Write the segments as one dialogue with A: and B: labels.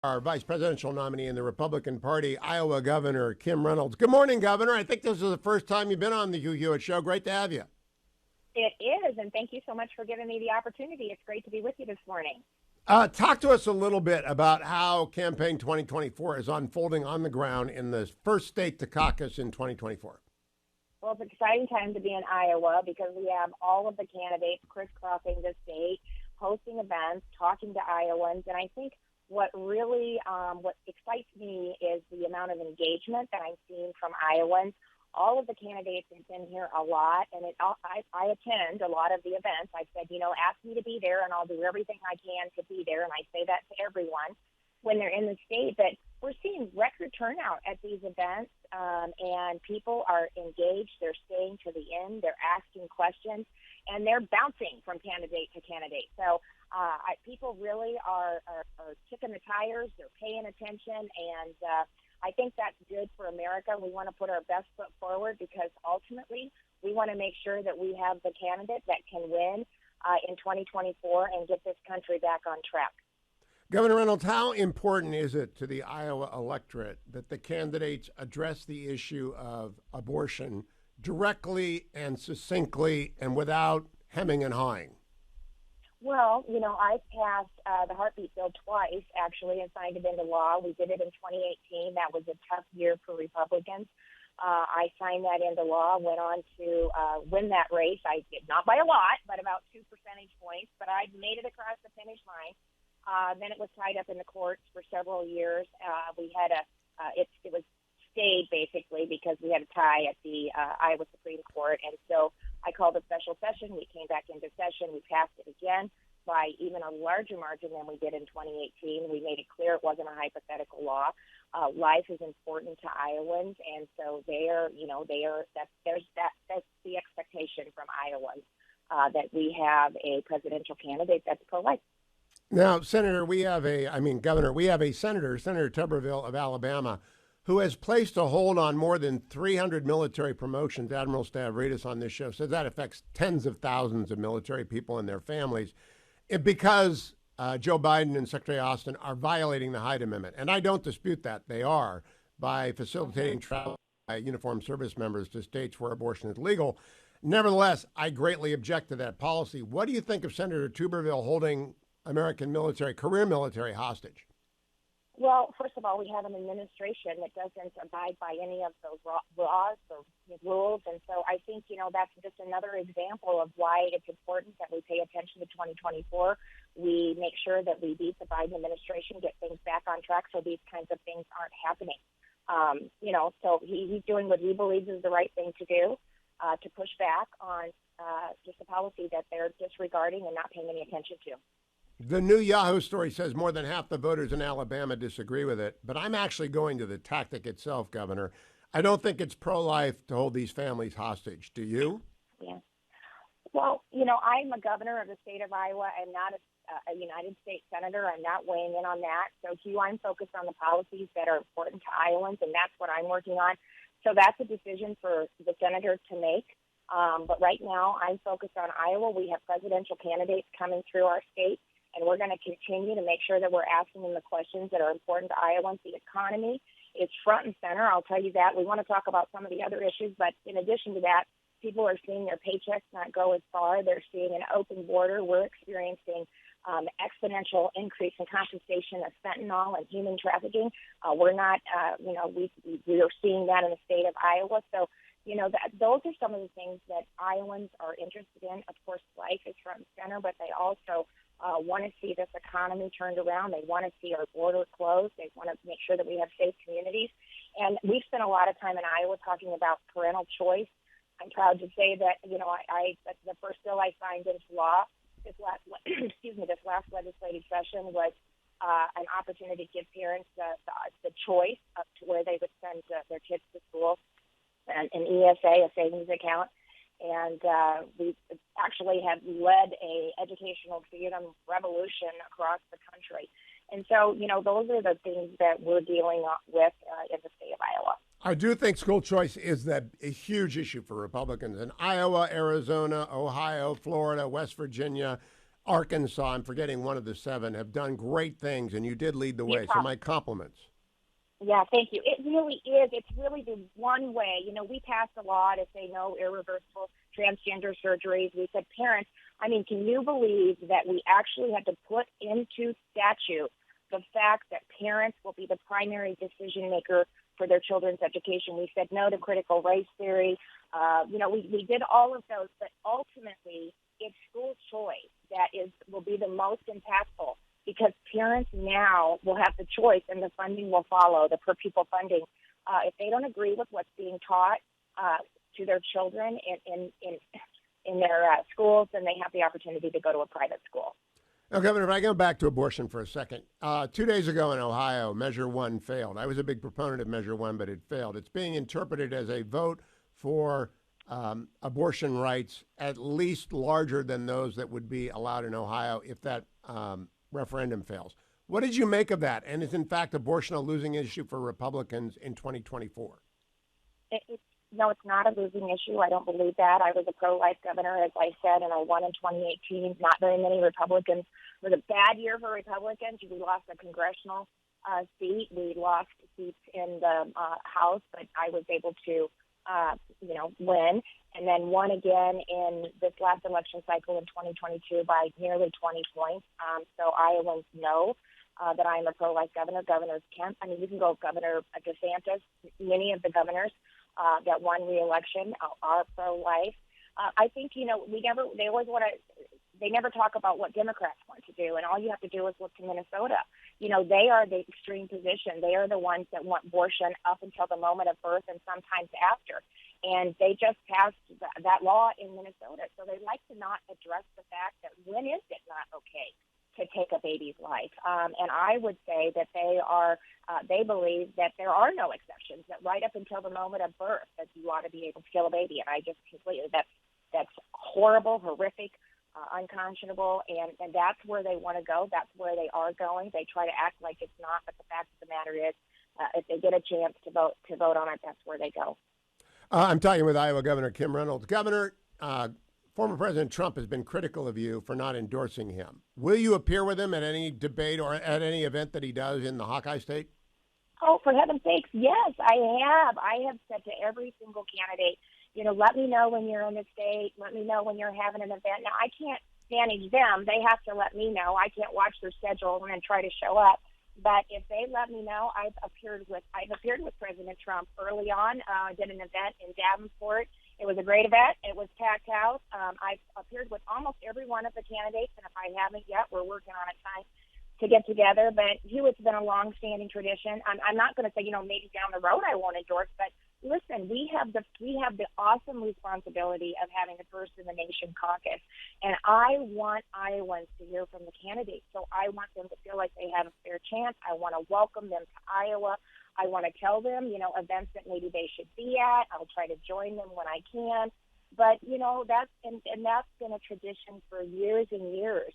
A: Our vice presidential nominee in the Republican Party, Iowa Governor Kim Reynolds. Good morning, Governor. I think this is the first time you've been on the Hugh Hewitt Show. Great to have you.
B: It is, and thank you so much for giving me the opportunity. It's great to be with you this morning.
A: Talk to us a little bit about how Campaign 2024 is unfolding on the ground in the first state to caucus in 2024.
B: Well, it's an exciting time to be in Iowa because we have all of the candidates crisscrossing the state, hosting events, talking to Iowans, and I think what excites me is the amount of engagement that I'm seeing from Iowans. All of the candidates have been here a lot, and I attend a lot of the events. I said, ask me to be there, and I'll do everything I can to be there, and I say that to everyone when they're in the state. But we're seeing record turnout at these events, and people are engaged. They're staying to the end. They're asking questions, and they're bouncing from candidate to candidate. So people really are kicking the tires. They're paying attention, and I think that's good for America. We want to put our best foot forward because ultimately we want to make sure that we have the candidate that can win in 2024 and get this country back on track.
A: Governor Reynolds, how important is it to the Iowa electorate that the candidates address the issue of abortion directly and succinctly and without hemming and hawing?
B: Well, I've passed the heartbeat bill twice, actually, and signed it into law. We did it in 2018. That was a tough year for Republicans. I signed that into law, went on to win that race. I did not by a lot, but about 2 percentage points, but I made it across the finish line. Then it was tied up in the courts for several years. We had it was stayed basically because we had a tie at the Iowa Supreme Court, and so I called a special session. We came back into session. We passed it again by even a larger margin than we did in 2018. We made it clear it wasn't a hypothetical law. Life is important to Iowans, and so that's the expectation from Iowans that we have a presidential candidate that's pro-life.
A: Now, Governor, we have a senator, Senator Tuberville of Alabama, who has placed a hold on more than 300 military promotions. Admiral Stavridis on this show says that affects tens of thousands of military people and their families because Joe Biden and Secretary Austin are violating the Hyde Amendment. And I don't dispute that. They are by facilitating travel by uniformed service members to states where abortion is legal. Nevertheless, I greatly object to that policy. What do you think of Senator Tuberville holding American military, career military hostage?
B: Well, first of all, we have an administration that doesn't abide by any of those laws or rules. And so I think, that's just another example of why it's important that we pay attention to 2024. We make sure that we beat the Biden administration, get things back on track so these kinds of things aren't happening. So he's doing what he believes is the right thing to do to push back on just a policy that they're disregarding and not paying any attention to.
A: The new Yahoo story says more than half the voters in Alabama disagree with it, but I'm actually going to the tactic itself, Governor. I don't think it's pro-life to hold these families hostage. Do you?
B: Yeah. Well, I'm a governor of the state of Iowa. I'm not a United States senator. I'm not weighing in on that. So, Hugh, I'm focused on the policies that are important to Iowans, and that's what I'm working on. So that's a decision for the senator to make. But right now, I'm focused on Iowa. We have presidential candidates coming through our state. And we're going to continue to make sure that we're asking them the questions that are important to Iowans. The economy is front and center. I'll tell you that. We want to talk about some of the other issues, but in addition to that, people are seeing their paychecks not go as far. They're seeing an open border. We're experiencing exponential increase in confiscation of fentanyl and human trafficking. We're not, we are seeing that in the state of Iowa. So, those are some of the things that Iowans are interested in. Of course, life is front and center, but they also want to see this economy turned around. They want to see our border closed. They want to make sure that we have safe communities. And we've spent a lot of time in Iowa talking about parental choice. I'm proud to say that, that's the first bill I signed into law this last legislative session was an opportunity to give parents the choice up to where they would send their kids to school, and an ESA, a savings account. And we actually have led a educational freedom revolution across the country. And so, those are the things that we're dealing with in the state of Iowa.
A: I do think school choice is a huge issue for Republicans in Iowa, Arizona, Ohio, Florida, West Virginia. Arkansas, I'm forgetting one of the 7, have done great things, and you did lead the way. So my compliments.
B: Yeah, thank you. It really is. It's really the one way. We passed a law to say no irreversible transgender surgeries. We said parents, can you believe that we actually had to put into statute the fact that parents will be the primary decision maker for their children's education? We said no to critical race theory. We did all of those, but ultimately it's school choice that will be the most impactful, because parents now will have the choice and the funding will follow, the per pupil funding. If they don't agree with what's being taught to their children in their schools, then they have the opportunity to go to a private school.
A: Now, Governor, if I go back to abortion for a second, 2 days ago in Ohio, Measure 1 failed. I was a big proponent of Measure 1, but it failed. It's being interpreted as a vote for abortion rights at least larger than those that would be allowed in Ohio if that referendum fails. What did you make of that? And is, in fact, abortion a losing issue for Republicans in 2024?
B: No, it's not a losing issue. I don't believe that. I was a pro-life governor, as I said, and I won in 2018. Not very many Republicans. It was a bad year for Republicans. We lost a congressional seat. We lost seats in the House, but I was able to, win, and then won again in this last election cycle in 2022 by nearly 20 points. So Iowans know that I am a pro-life governor. Governors Kemp, you can go Governor DeSantis. Many of the governors that won re-election are pro-life. I think, they never talk about what Democrats want to do, and all you have to do is look to Minnesota. They are the extreme position. They are the ones that want abortion up until the moment of birth and sometimes after. And they just passed that law in Minnesota. So they like to not address the fact that when is it not okay to take a baby's life? And I would say that they believe that there are no exceptions, that right up until the moment of birth that you ought to be able to kill a baby. And I just completely, that's horrible, horrific, unconscionable, and that's where they want to go. That's where they are going. They try to act like it's not, but the fact of the matter is, if they get a chance to vote on it, that's where they go.
A: I'm talking with Iowa Governor Kim Reynolds. Governor, former President Trump has been critical of you for not endorsing him. Will you appear with him at any debate or at any event that he does in the Hawkeye State?
B: Oh, for heaven's sakes, yes, I have. I have said to every single candidate, let me know when you're in the state. Let me know when you're having an event. Now, I can't manage them. They have to let me know. I can't watch their schedule and then try to show up. But if they let me know, I've appeared with President Trump early on. I did an event in Davenport. It was a great event. It was packed house. I've appeared with almost every one of the candidates, and if I haven't yet, we're working on a time to get together. But Hugh, it's been a long-standing tradition. I'm not going to say, maybe down the road I won't endorse, but listen, we have the awesome responsibility of having the first in the nation caucus, and I want Iowans to hear from the candidates. So I want them to feel like they have a fair chance. I want to welcome them to Iowa. I want to tell them, events that maybe they should be at. I'll try to join them when I can. But that's been a tradition for years and years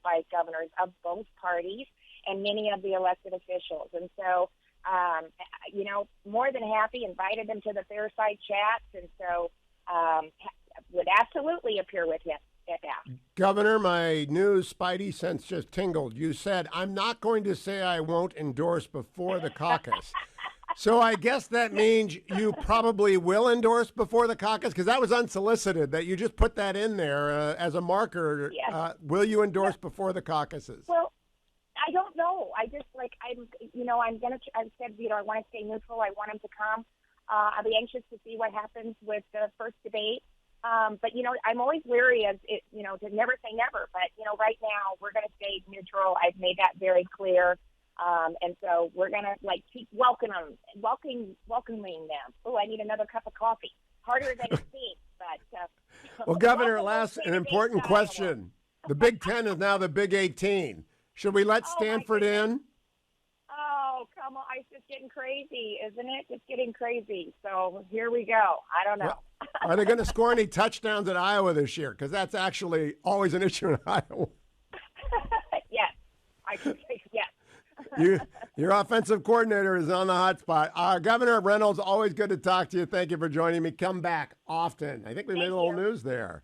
B: by governors of both parties and many of the elected officials. And so, more than happy, invited them to the Fireside Chats, and so would absolutely appear with him at that.
A: Governor, my new spidey sense just tingled. You said, I'm not going to say I won't endorse before the caucus. So I guess that means you probably will endorse before the caucus, because that was unsolicited, that you just put that in there as a marker. Yes. Will you endorse before the caucuses?
B: Well, I don't know. I just I said, I want to stay neutral. I want him to come. I'll be anxious to see what happens with the first debate. But, I'm always wary of it, to never say never. But, right now we're going to stay neutral. I've made that very clear. And so we're going to keep welcoming them. Oh, I need another cup of coffee. Harder than it seems, but.
A: Well, Governor, last an important question. The Big Ten is now the Big 18. Should we let Stanford in?
B: Oh, come on. It's just getting crazy, isn't it? It's getting crazy. So here we go. I don't know.
A: Well, are they going to score any touchdowns at Iowa this year? Because that's actually always an issue in Iowa.
B: Yes. I can say yes.
A: Your offensive coordinator is on the hot spot. Governor Reynolds, always good to talk to you. Thank you for joining me. Come back often. I think we made a little news there.